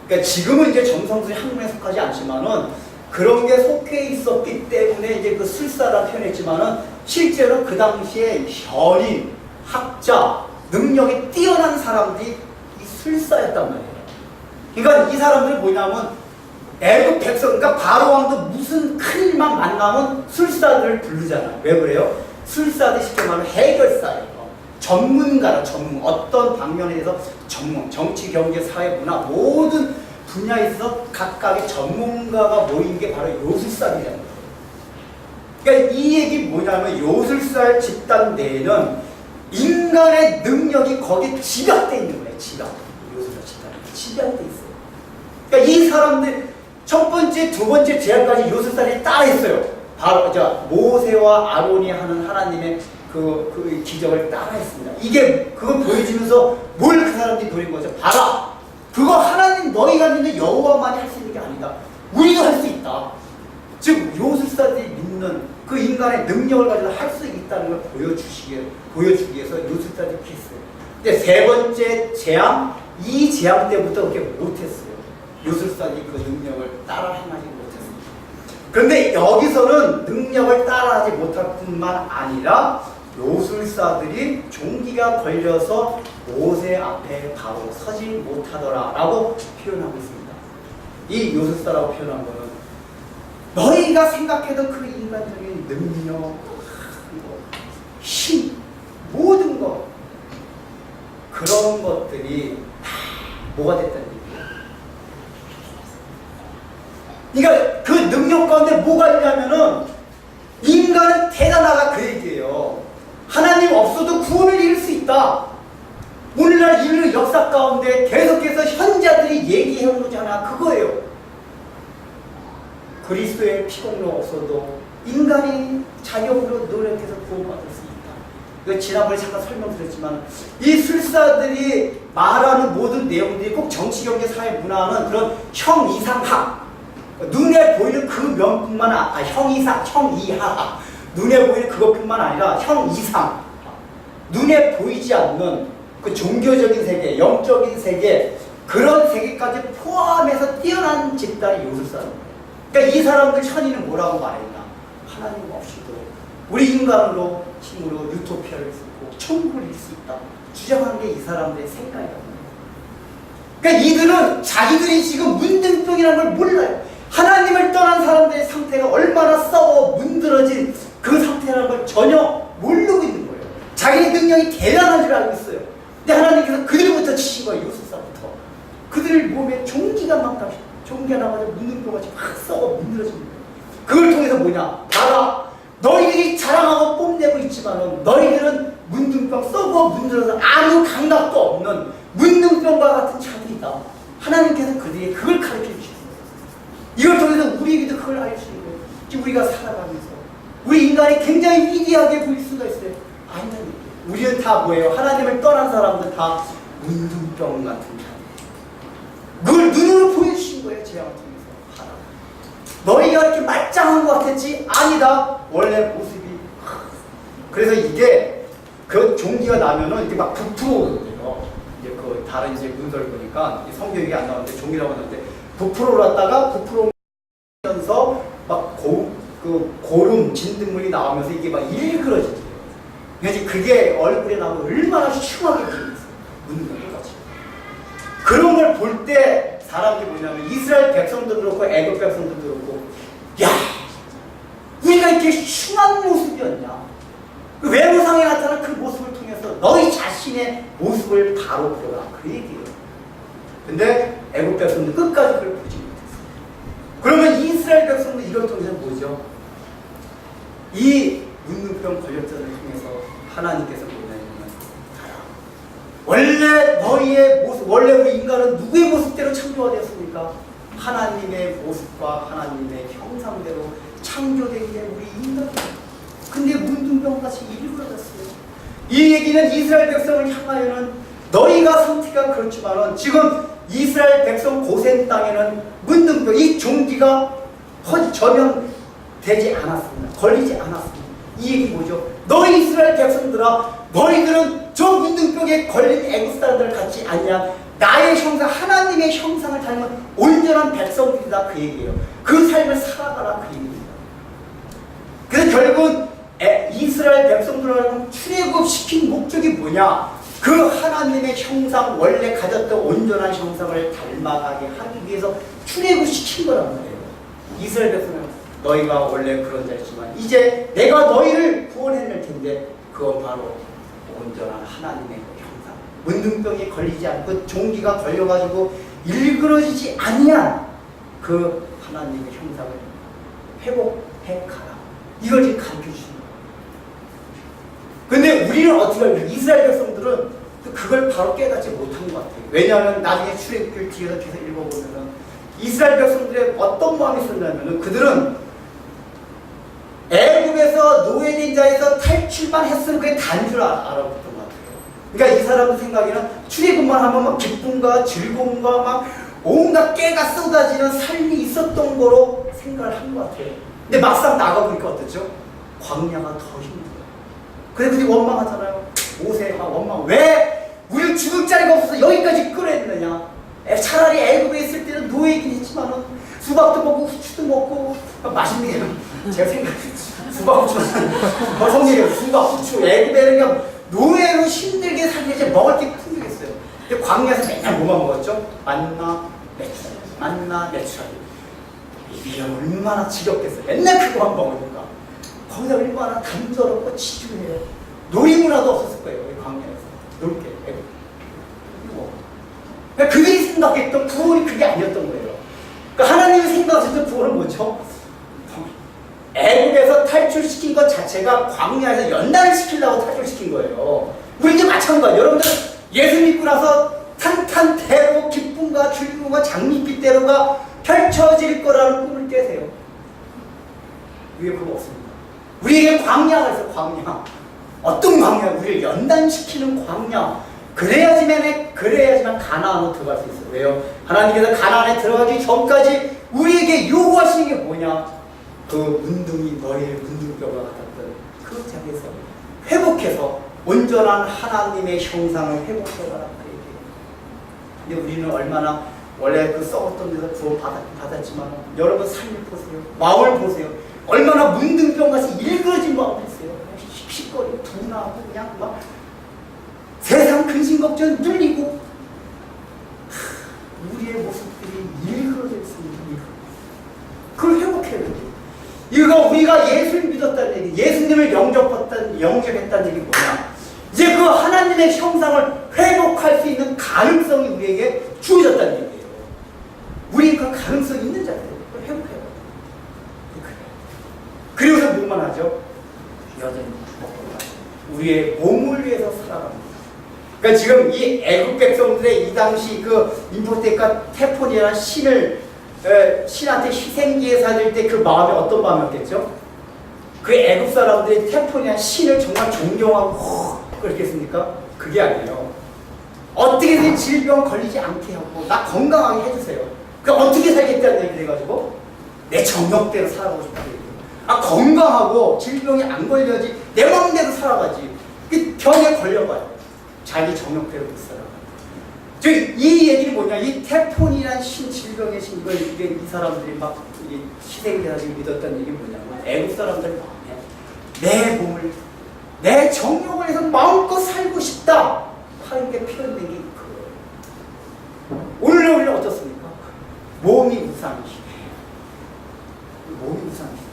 그러니까 지금은 이제 점성술이 학문에 속하지 않지만은 그런 게 속해 있었기 때문에 이제 그 술사라 표현했지만은 실제로 그 당시에 현인, 학자, 능력이 뛰어난 사람들이 이 술사였단 말이에요. 그러니까 이 사람들이 뭐냐면 애굽 백성, 그러니까 바로 왕도 무슨 큰 일만 만나면 술사들을 부르잖아요. 왜 그래요? 술사들 쉽게 말하면 해결사예요. 전문가라, 어떤 방면에 대해서 정치, 경제, 사회, 문화 모든 분야에 있어서 각각의 전문가가 모인 게 바로 요술사들이라는 거예요. 그러니까 이 얘기 뭐냐면 요술사 집단 내에는 인간의 능력이 거기에 집약되어 있는 거예요. 요술사 집단에 집약되어 있어요. 그러니까 이 사람들 첫 번째, 두 번째 제안까지 요술사들이 따라했어요. 바로 모세와 아론이 하는 하나님의 그 기적을 따라했습니다. 이게 그걸 보여주면서 뭘 그 사람들이 노린 거죠? 봐라! 그거 하나님 너희가 믿는 여호와만이 할 수 있는 게 아니다. 우리도 할 수 있다. 즉 요술사들이 믿는 그 인간의 능력을 가지고 할 수 있다는 걸 보여주기 위해서 요술사들이 했어요. 근데 세 번째 재앙, 이 재앙 때부터 그렇게 못했어요. 요술사들이 그 능력을 따라 행하지 못했습니다. 그런데 여기서는 능력을 따라하지 못할 뿐만 아니라 요술사들이 종기가 걸려서 모세 앞에 바로 서지 못하더라 라고 표현하고 있습니다. 이 요술사라고 표현한 거는 너희가 생각해도 그 인간적인 능력, 힘, 모든 것 그런 것들이 다 뭐가 됐다는 얘기예요. 그러니까 그 능력 가운데 뭐가 있냐면은 인간은 대단하다 그 얘기예요. 하나님 없어도 구원을 이룰 수 있다. 오늘날 인류 역사 가운데 계속해서 현자들이 얘기해오잖아. 그거예요. 그리스도의 피공로 없어도 인간이 자격으로 노력해서 구원받을 수 있다. 이거 지난번에 잠깐 설명드렸지만 이 술사들이 말하는 모든 내용들이 꼭 정치, 경제, 사회, 문화는 그런 형이상학, 눈에 보이는 그 면뿐만 형이하, 눈에 보이는 그것뿐만 아니라 형이상, 눈에 보이지 않는 그 종교적인 세계, 영적인 세계, 그런 세계까지 포함해서 뛰어난 집단이 요술사입니다. 그러니까 이 사람들 천의는 뭐라고 말했나? 하나님 없이도 우리 인간으로 힘으로 유토피아를 쓰고 천국을 이룰 수 있다. 주장한 게 이 사람들의 생각이라는 거예요. 그러니까 이들은 자기들이 지금 문둥병이라는 걸 몰라요. 하나님을 떠난 사람들의 상태가 얼마나 썩어 문드러진 그 상태라는 걸 전혀 모르고 있는 거예요. 자기의 능력이 대단한 줄 알고 있어요. 근데 하나님께서 그들부터 치신 거예요. 요술사부터. 그들 몸에 종기가 나가지고 문둥병같이 확 썩어 문드러진 거예요. 그걸 통해서 뭐냐? 봐라! 너희들이 자랑하고 뽐내고 있지만 너희들은 문둥병 썩어 문드러서 아무 감각도 없는 문둥병과 같은 자들이다. 하나님께서 그들에게 그걸 가르쳐 주시는 거예요. 이걸 통해서 우리에게도 그걸 알려주시는 거예요. 지금 우리가 살아가면서 우리 인간이 굉장히 위대하게 보일 수가 있어요. 아니면 우리는 다 뭐예요? 하나님을 떠난 사람들 다 문둥병 같은 자들. 그걸 눈으로 보여주신 거예요. 재앙을 통해서. 너희가 이렇게 말짱한 것 같았지? 아니다. 원래 모습이. 그래서 이게 그 종기가 나면은 이렇게 막 부풀어오거든요. 이제 그 다른 이제 문서를 보니까 성경이 안 나오는데 종이라고 하는데 부풀어올랐다가 부풀어오면서 막 고름, 진드물이 나오면서 이게 막 일그러진대요. 그래서 그게 얼굴에 나오면 얼마나 흉하게 보이겠어요. 묻는 것같이. 그런 걸 볼 때 사람들이 뭐냐면 이스라엘 백성도 그렇고 애굽 백성도 그렇고 야 우리가 이렇게 흉한 모습이었냐. 그 외모상에 나타난 그 모습을 통해서 너희 자신의 모습을 바로 보라. 그 얘기예요. 근데 애굽 백성도 끝까지 그걸 보지 못했어요. 그러면 이스라엘 백성도 이걸 통해서 뭐죠? 이 문둥병 걸렸자를 통해서 하나님께서 뭐냐면 원래 너희의 모습, 원래 우리 인간은 누구의 모습대로 창조가 되었습니까? 하나님의 모습과 하나님의 형상대로 창조된 게 우리 인간이에요. 근데 문둥병같이 일그러졌어요. 이 얘기는 이스라엘 백성을 향하여는 너희가 상태가 그렇지만은 지금 이스라엘 백성 고센 땅에는 문둥병, 이 종기가 전염되지 않았습니다. 걸리지 않았습니다. 이 얘기 뭐죠? 너희 이스라엘 백성들아, 너희들은 저 문둥병에 걸린 애국 사람들 같지 않냐? 나의 형상, 하나님의 형상을 닮은 온전한 백성들이다. 그 얘기예요. 그 삶을 살아가라. 그 얘기입니다. 그래서 결국은 이스라엘 백성들을 출애굽시킨 목적이 뭐냐? 그 하나님의 형상, 원래 가졌던 온전한 형상을 닮아가게 하기 위해서 출애굽시킨 거란 말이에요. 이스라엘 백성을. 너희가 원래 그런 자였지만 이제 내가 너희를 구원해낼 텐데 그건 바로 온전한 하나님의 형상. 문둥병에 걸리지 않고 종기가 걸려가지고 일그러지지 아니한 그 하나님의 형상을 회복해 가라. 이걸 지금 가르쳐 주시는 거예요. 근데 우리는 어떻게 할까요? 이스라엘 백성들은 그걸 바로 깨닫지 못한 것 같아요. 왜냐하면 나중에 출애굽기를 뒤에서 계속 읽어보면은 이스라엘 백성들의 어떤 마음이 있었냐면은 그들은 애굽에서 노예된 자에서 탈출만 했으면 그게 단 줄 알아봤던 것 같아요. 그러니까 이 사람들 생각에는 출애굽만 하면 막 기쁨과 즐거움과 막 온갖 깨가 쏟아지는 삶이 있었던 거로 생각을 한 것 같아요. 근데 막상 나가보니까 어떻죠? 광야가 더 힘들어요. 그래 그들이 원망하잖아요. 모세가 원망. 왜 우리 죽을 자리가 없어서 여기까지 끌어냈느냐? 차라리 애굽에 있을 때는 노예이긴 했지만은 수박도 먹고 후추도 먹고 맛있는 게 제가 생각했지. 수박 후추 성질이에요. 수박 후추 애굽에는 그냥 노예로 힘들게 살게 먹을 게 풍족했어요. 근데 광야에서 맨날 뭐만 먹었죠? 만나 메추라기. 만나 메추라기. 이게 얼마나 지겹겠어요. 맨날 그거만 먹으니까 거기다 얼마나 단조롭고 지중해요. 놀이문화도 없었을 거예요. 광야에서 놀게. 그러니까 그들이 생각했던 구원이 그게 아니었던 거예요. 그러니까 하나님이 생각하셨던 구원은 뭐죠? 애국에서 탈출시킨 것 자체가 광야에서 연단을 시키려고 탈출시킨 거예요. 우리 이제 마찬가지예요. 여러분들 예수 믿고 나서 탄탄대로 기쁨과 즐거움과 장밋빛대로가 펼쳐질 거라는 꿈을 깨세요. 위에 그거 없습니다. 우리에게 광야가 있어. 광야. 어떤 광야? 우리를 연단시키는 광야. 그래야지만 가나안으로 들어갈 수 있어요. 왜요? 하나님께서 가나안에 들어가기 전까지 우리에게 요구하시는 게 뭐냐? 그 문둥이 머리에 문둥뼈가 같았던 그 자리에서 회복해서 온전한 하나님의 형상을 회복해가라. 근데 우리는 얼마나 원래 그 썩었던 데서 구원 받았지만 여러분 삶을 보세요. 마음을 보세요. 얼마나 문둥병같이 일그러진 마음을 했어요. 씩씩거리고 둔하고 그냥 막 세상 근심 걱정 눌리고 우리의 모습들이 일그러져 있습니다. 그걸 회복해야 돼요. 이거 우리가 예수를 믿었다는 얘기, 예수님을 영접했다는 얘기 뭐냐? 이제 그 하나님의 형상을 회복할 수 있는 가능성이 우리에게 주어졌다는 얘기예요. 우리 그 가능성이 있는 자들, 그걸 회복해야 돼요. 그리고서 뭐만 하죠? 여전히 우리의 몸을 위해서 살아갑니다. 그러니까 지금 이 애국 백성들의 이 당시 그 임포테카 테폰이라는 신한테 희생제사 드릴 때 그 마음이 어떤 마음이었겠죠? 그 애국 사람들이 테폰이라는 신을 정말 존경하고 그렇겠습니까? 그게 아니에요. 어떻게든 질병 걸리지 않게 하고 나 건강하게 해주세요. 그러니까 어떻게 살겠다는 얘기를 해가지고 내 정욕대로 살아가고 싶다는 얘기예요. 건강하고 질병이 안 걸려야지 내 마음대로 살아가지. 그 병에 걸려봐요. 자기 정욕대로 못 살아가. 이 얘기는 뭐냐? 이 테폰이란 질병의 신걸 이 사람들이 막 희생제사를 믿었다는 얘기 뭐냐면 애국 사람들 마음에 내 몸을 내 정욕을 해서 마음껏 살고 싶다 하는 게 표현된 게 그거예요. 오늘 어떻습니까? 몸이 우상이시네. 몸이 우상이시네.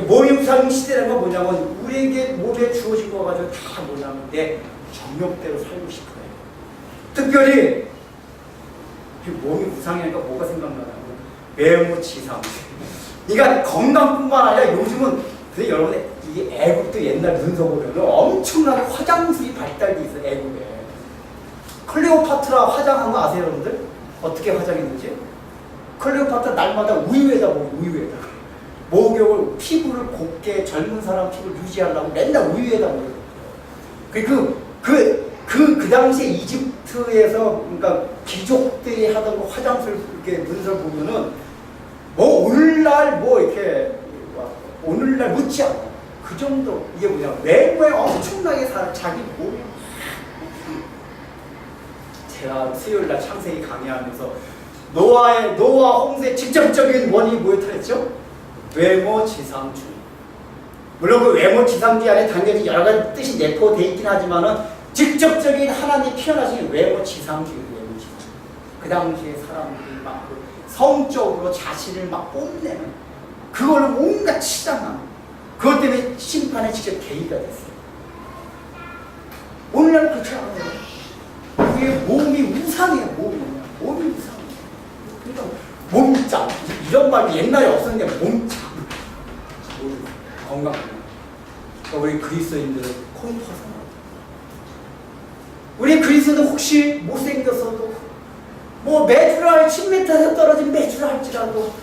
몸이 우상 시대라는 건 뭐냐면 우리에게 몸에 주어진 거 가지고 다 뭐냐면 내 정욕대로 살고 싶어요. 특별히 몸이 우상이니까 뭐가 생각나냐면 외모지상. 그러니까 건강뿐만 아니라 요즘은 근데 여러분 이 애국도 옛날 문서 보면 엄청나게 화장술이 발달돼 있어. 애국에 클레오파트라 화장한 거 아세요 여러분들? 어떻게 화장했는지? 클레오파트라 날마다 우유에다 먹어요. 우유에다 목욕을 피부를 곱게 젊은 사람 피부를 유지하려고 맨날 우유에다 먹어요. 그 당시에 이집트에서 그러니까 귀족들이 하던 거 화장술 이렇게 문서를 보면은 뭐 오늘날 묻지 않아. 그 정도 이게 뭐냐 외모에 엄청나게 자기 몸이 제가 수요일날 창세기 강의하면서 노아와 홍수의 직접적인 원인이 뭐였다랬죠? 외모지상주의. 물론 그 외모지상주의 안에 당연히 여러 가지 뜻이 내포되어 있긴 하지만은 직접적인 하나님이 표현하신 외모지상주의, 외모지상. 그 당시에 사람들이 막 성적으로 자신을 막 뽐내는 그걸로 온갖 치장하는 그것 때문에 심판에 직접 개의가 됐어요. 오늘날 그렇지 않아요. 우리의 몸이 우상이에요. 몸이 우상이에요. 그러니까 몸짱 이런 말이 옛날에 없었는데 몸짱 건강. 그러니까 우리 그리스도인들은 코인 터서 우리 그리스도는 혹시 못생겼어도 뭐 메주랄 10m에서 떨어진 메주랄지라도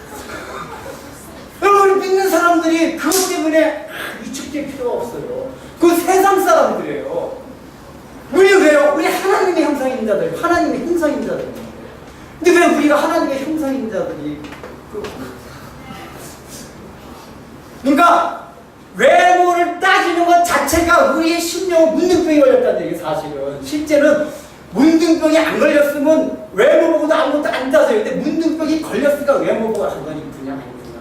우리 믿는 사람들이 그것 때문에 위축될 필요가 없어요. 그건 세상 사람들이에요. 우리 왜요? 우리 하나님의 형상인 자들, 하나님의 형상인 자들. 근데 왜 우리가 하나님의 형상인 자들이 그러니까 외모를 따지는 것 자체가 우리의 심령은 문둥병이 걸렸다는 얘기 사실은. 실제는 문둥병이 안 걸렸으면 외모 보고도 아무것도 안 따져요. 근데 문둥병이 걸렸으니까 외모 보고 한 건 이쁘냐 안 이쁘냐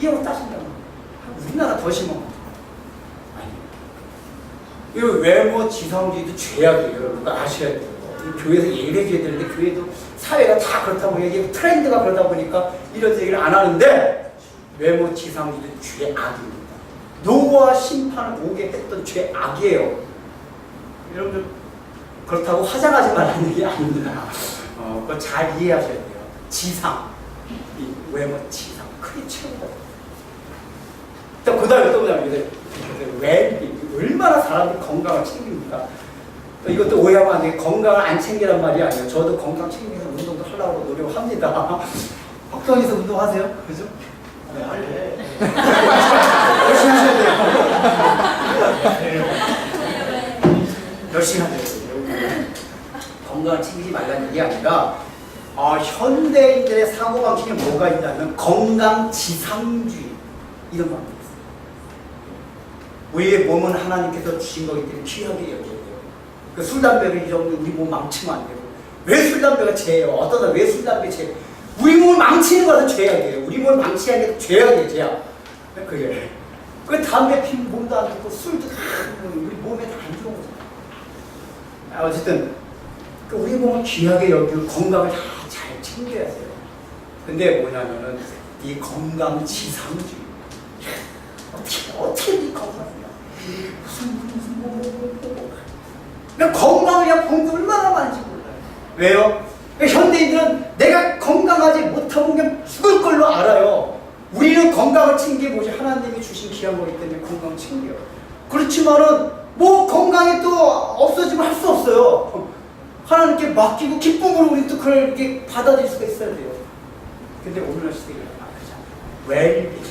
이거 따진다고. 우리나라 더 심한 거죠. 이 외모 지상주의도 죄악이에요. 여러분 아셔야 돼요. 교회에서 얘기를 해줘야 되는데 교회도 사회가 다 그렇다 보니까 이게 트렌드가 그러다 보니까 이런 얘기를 안 하는데 외모 지상주의도 죄악입니다. 노고와 심판을 오게 했던 죄악이에요. 여러분들 그렇다고 화장하지 말라는 얘기 아닙니다. 그거 잘 이해하셔야 돼요. 지상, 이 외모 지상 크게 최고다. 그 다음에 또 보자면 웰빙 얼마나 사람들 건강을 챙깁니까? 이것도 오해하면 안 돼. 건강을 안 챙기란 말이 아니에요. 저도 건강 챙기면서 운동도 하려고 노력합니다. 학교에서 운동하세요? 그죠? 네, 할래. 열심히 하셔야 돼요. 열심히 하셔야 돼요. 건강을 챙기지 말라는 얘기 아니라 현대인들의 사고방식에 뭐가 있냐면 건강지상주의 이런 겁니다. 우리의 몸은 하나님께서 주신 거기 때문에 귀하게 여겨야 돼요. 그 술, 담배를 잊어먹는 우리 몸 망치면 안 돼요. 왜 술, 담배가 죄예요? 어떤 사람 왜 술, 담배 죄? 우리 몸을 망치는 것은 죄악이에요. 우리 몸을 망치는 게 죄악이에요, 죄악. 그게. 그 담배 피면 몸도 안 좋고 술도 다 우리 몸에 다 안 좋은 거잖아요. 어쨌든 우리 몸을 귀하게 여기고 건강을 다 잘 챙겨야 돼요. 근데 뭐냐면은 이 건강 지상주의. 어떻게 이 건강이야? 무슨 건강을 그냥 본 게 얼마나 많은지 몰라요. 왜요? 현대인들은 내가 건강하지 못하면 그냥 죽을 걸로 알아요. 우리는 건강을 챙기게 뭐지? 하나님이 주신 귀한 거기 때문에 건강 챙겨요. 그렇지만은 뭐 건강이 또 없어지면 할 수 없어요. 하나님께 맡기고 기쁨으로 우리 또 그렇게 받아들일 수가 있어야 돼요. 근데 오늘날 시대가 그렇잖아요. 웰빙.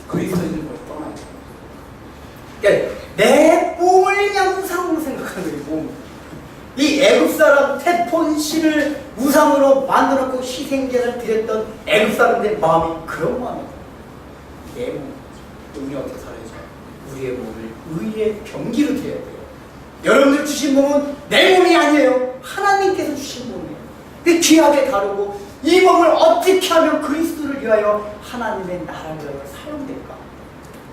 그리스도인들 뭘 떠나요. 그러니까 내 몸을 그냥 우상으로 생각하는 거예요. 몸. 이 애굽 사람 테폰 씨를 우상으로 만들었고 희생제를 드렸던 애굽 사람들의 마음이 그런 마음이에요. 내 몸. 우리 어떻게 살아야죠? 우리의 몸을 의의 병기로 드려야 돼요. 여러분들 주신 몸은 내 몸이 아니에요. 하나님께서 주신 몸이에요. 그 귀하게 다루고 이 몸을 어떻게 하면 그리스도를 위하여 하나님의 나라를 위하여 사용될까?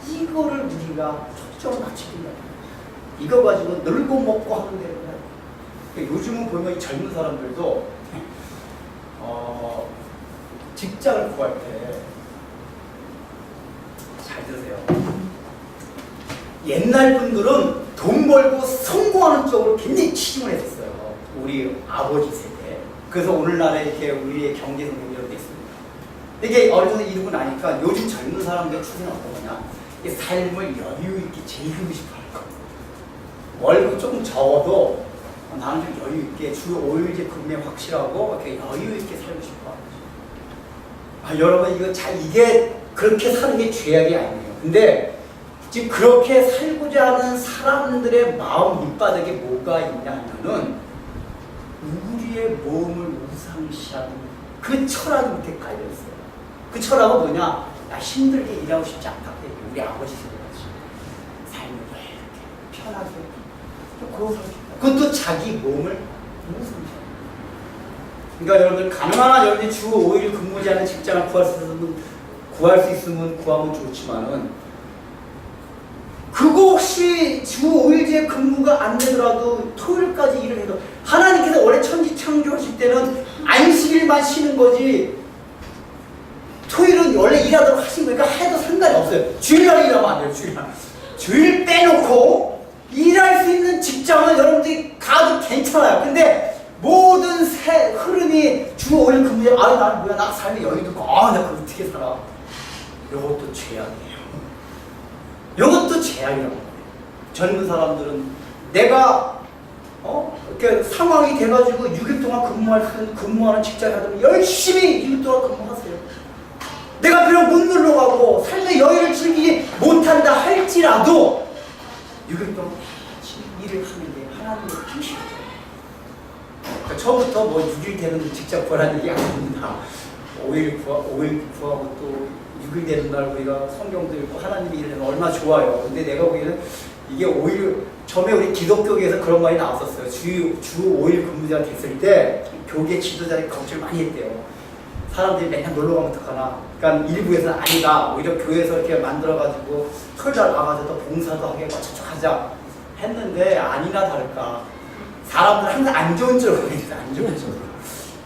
이거를 우리가 초점을 맞추긴다. 이거 가지고 놀고 먹고 하는 데는 요즘은 보면 이 젊은 사람들도 직장을 구할 때 잘 들으세요. 옛날 분들은 돈 벌고 성공하는 쪽으로 굉장히 치중을 했었어요. 우리 아버지 세대. 그래서 오늘날에 이렇게 우리의 경제 성공이 이렇게 있습니다. 이게 어느 정도 이루고 나니까 요즘 젊은 사람들의 추세는 어떤 거냐? 이 삶을 여유 있게 즐기고 싶어 하는 거. 월급 조금 적어도 나는 좀 여유 있게 주 5일제 근무에 확실하고 이렇게 여유 있게 살고 싶어 하는 거죠. 여러분 이게 그렇게 사는 게 죄악이 아니에요. 근데 지금 그렇게 살고자 하는 사람들의 마음 밑바닥에 뭐가 있냐 하면은 우리의 몸을 우상시하는 그 철학이 밑에 깔려있어요. 그 철학은 뭐냐? 나 힘들게 일하고 싶지 않다. 우리 아버지 세대같이 삶을 왜 이렇게 편하게 그러고 살고 싶다. 그것도 자기 몸을 우상시하는 거예요. 그러니까 여러분들 가능한 여러분들이 주 5일 근무지 않은 직장을 구할 수 있으면 구하면 좋지만은 그거 혹시 주 5일제 근무가 안 되더라도 토요일까지 일을 해도 하나님께서 원래 천지 창조하실 때는 안식일만 쉬는 거지 토요일은 원래 일하도록 하신 거니까 해도 상관이 없어요. 주일날 일하면 안 돼요. 주일 빼놓고 일할 수 있는 직장은 여러분들이 가도 괜찮아요. 근데 모든 흐름이 주 5일 근무제 나는 뭐야 나 삶의 여유도 없고 나 그걸 어떻게 살아. 이것도 죄악이에요. 이것도 죄악이라고. 젊은 사람들은 내가 이렇게 상황이 돼가지고 6일 동안 근무하는 직장에 가면 열심히 6일 동안 근무하세요. 내가 비록 못 놀러가고 삶의 여유를 즐기지 못한다 할지라도 6일 동안 일을 하는 게 하나님의 뜻이에요. 그러니까 처음부터 뭐 6일 되는 직장 구하라는 얘기 아닙니다. 5일 구하고 또 6일 되는 날 우리가 성경도 읽고 하나님이 일하면 얼마나 좋아요. 근데 내가 보기에는 이게 5일 처음에 우리 기독교계에서 그런 말이 나왔었어요. 주 5일 근무제가 됐을 때 교계 지도자들이 걱정을 많이 했대요. 사람들이 맨날 놀러 가면 어떡하나. 그러니까 일부에서는 아니다. 오히려 교회에서 이렇게 만들어가지고 토요일날 와가지고 또 봉사도 하게 저쪽 하자 했는데 아니나 다를까. 사람들은 항상 안 좋은 쪽으로 해요. 안 좋은 쪽으로.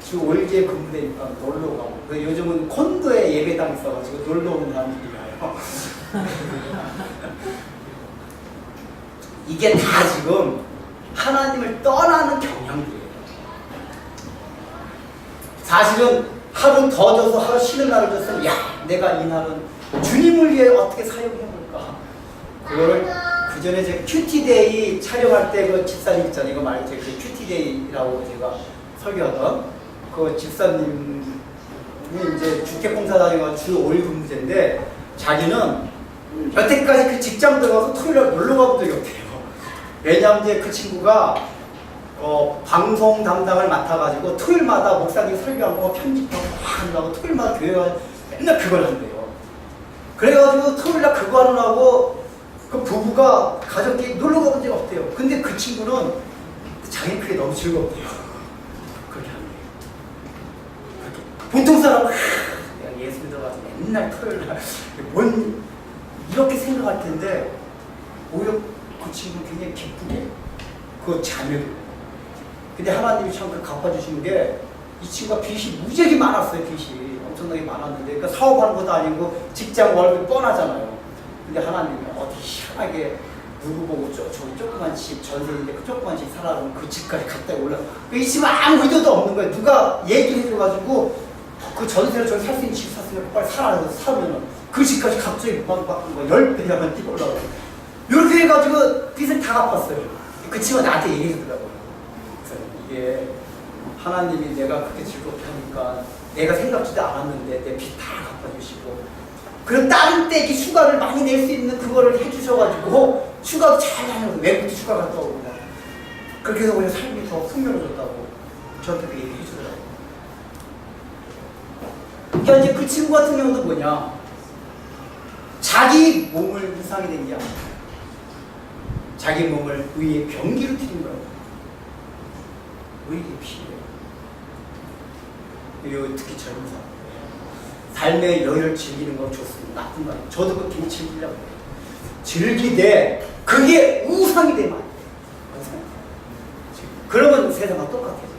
주 5일째 근무되니까 놀러 가고. 요즘은 콘도에 예배당 있어가지고 놀러 오는 사람들이 와요. 이게 다 지금 하나님을 떠나는 경향들이에요. 사실은 하루 더 줘서 하루 쉬는 날을 줬으면 내가 이 날은 주님을 위해 어떻게 사용해볼까. 그거를 그 전에 제가 큐티데이 촬영할 때 그 집사님 있잖아요. 이거 말고 제가 큐티데이라고 제가 설교하던 그 집사님이 이제 주택공사 다니고 주 5일 근무제인데 자기는 여태까지 그 직장 들어가서 토요일에 놀러 가본 적이 없대요. 왜냐하면 이제 그 친구가 방송 담당을 맡아가지고 토요일마다 목사님 설교하고 편집하고 막 한다고 토요일마다 교회 가서 맨날 그걸 한대요. 그래가지고 토요일날 그거 하느라고 그 부부가 가족끼리 놀러 가본 적이 없대요. 근데 그 친구는 자기 그게 너무 즐겁대요. 그렇게 하는 거예요. 보통 사람은 내가 예수 믿어가지고 맨날 토요일날 이렇게 생각할 텐데 오히려 그 친구는 굉장히 기쁘게 그 자녀들. 근데 하나님이 참 갚아주시는 게 이 친구가 빚이 무지하게 많았어요. 빚이 엄청나게 많았는데 그러니까 사업하는 것도 아니고 직장 월급이 뻔하잖아요. 근데 하나님이 어디 희한하게 누구 보고 저기 조그만 집 전세인데 그 조그만 집 살아가면 그 집까지 갔다 올라. 이 집은 아무 의도도 없는 거예요. 누가 얘기를 해줘가지고 그 전세를 저기 살 수 있는 집 샀으면 빨리 살아서 사면은 그 집까지 갑자기 막 10배야만 뛰고 올라가고. 이렇게 해가지고 빚을 다 갚았어요. 그 친구가 나한테 얘기해주더라고요. 그래서 이게 하나님이 내가 그렇게 즐겁게 하니까 내가 생각지도 않았는데 내 빚 다 갚아주시고 그리고 다른 때기 휴가를 많이 낼 수 있는 그거를 해주셔가지고 휴가도 잘 하는 외국도 휴가 갔다 오고 그렇게 해서 우리 삶이 더 풍요로워졌다고 저한테 그 얘기 해주더라고요. 그러니까 이제 그 친구 같은 경우도 뭐냐 자기 몸을 이상이 된 게 아니야. 자기 몸을 의의 병기로 드린 거라고. 의의 필요해요. 그리고 특히 젊은 사람. 삶의 여유를 즐기는 건 좋습니다. 나쁜 거 아니에요. 저도 그렇게 즐기려고 해요. 즐기되 그게 우상이 되면 안 돼요. 그러면 세상과 똑같아져요.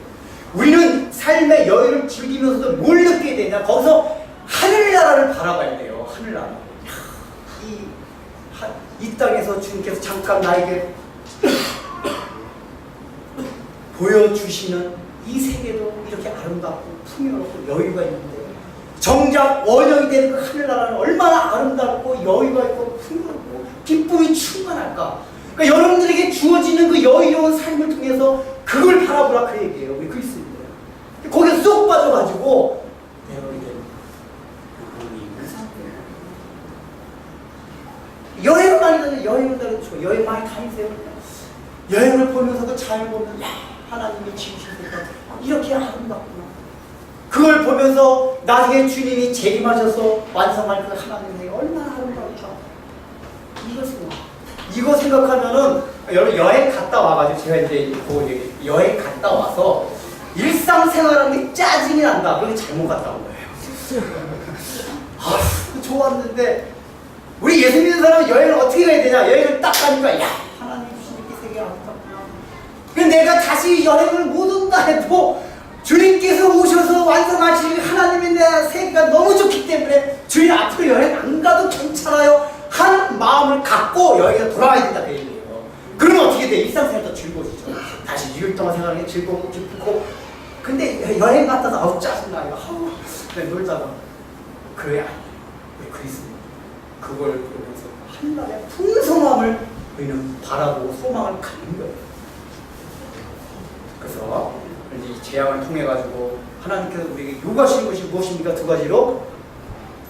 우리는 삶의 여유를 즐기면서도 뭘 느끼게 되냐. 거기서 하늘나라를 바라봐야 돼요. 하늘나라. 이 땅에서 주님께서 잠깐 나에게 보여주시는 이 세계도 이렇게 아름답고 풍요롭고 여유가 있는데 정작 원형이 되는 그 하늘나라는 얼마나 아름답고 여유가 있고 풍요롭고 기쁨이 충만할까. 그러니까 여러분들에게 주어지는 그 여유로운 삶을 통해서 그걸 바라보라 그 얘기예요. 우리 그리스도인들 거기에 쏙 빠져가지고 내가 이제 여행을 많이 다녀요. 여행을 다니고 여행 많이 다니세요. 여행을 보면서도 잘 보면 야 하나님이 지으신 세상 이렇게 아름답구나. 그걸 보면서 나중에 주님이 재림하셔서 완성할 그 하나님의 얼마나 아름다울까. 이거 생각하면은 여러분 여행 갔다 와가지고 제가 이제 그 여행 갔다 와서 일상생활하는 게 짜증이 난다. 그게 잘못 갔다 온 거예요. 아 좋았는데 우리 예수 믿는 사람은 여행을 어떻게 가야 되냐? 여행을 딱 가니까 야 하나님 주신 이 세계 아름답구나. 내가 다시 여행을 못 온다 해도 주님께서 오셔서 완성하실 하나님의 내 세계가 너무 좋기 때문에 주님 앞으로 여행 안 가도 괜찮아요 한 마음을 갖고 여행에 돌아와야 된다 그 얘기예요. 그러면 어떻게 돼? 일상생활도 즐거워지죠. 다시 2일 동안 생활하는 게 즐겁고 기쁘고. 근데 여행 갔다가 아우 짜증나 이거 아우 그냥 놀다가 그래 아니 우리 그리스도 그걸 보면서 한날의 풍성함을 우리는 바라보고 소망을 갖는 거예요. 그래서 이제 이 재앙을 통해 가지고 하나님께서 우리에게 요구하시는 것이 무엇입니까? 두 가지로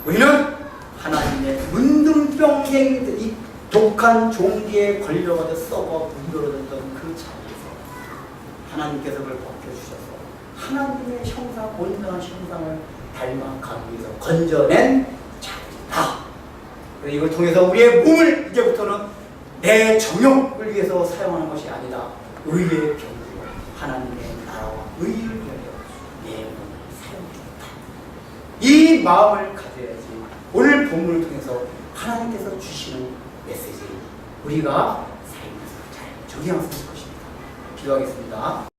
우리는 하나님의 문둥병생 이 독한 종기에 걸려가지고 썩어 문드러졌던 그 자리에서 하나님께서 그걸 벗겨주셔서 하나님의 형상, 온전한 형상을 닮아가기 위해서 건져낸 자리다. 이걸 통해서 우리의 몸을 이제부터는 내 정욕을 위해서 사용하는 것이 아니다. 의의 병으로 하나님의 나라와 의를 위하여 내 몸을 사용하겠다. 이 마음을 가져야지 오늘 본문을 통해서 하나님께서 주시는 메시지 우리가 삶에서 잘 적용할 수 있을 것입니다. 기도하겠습니다.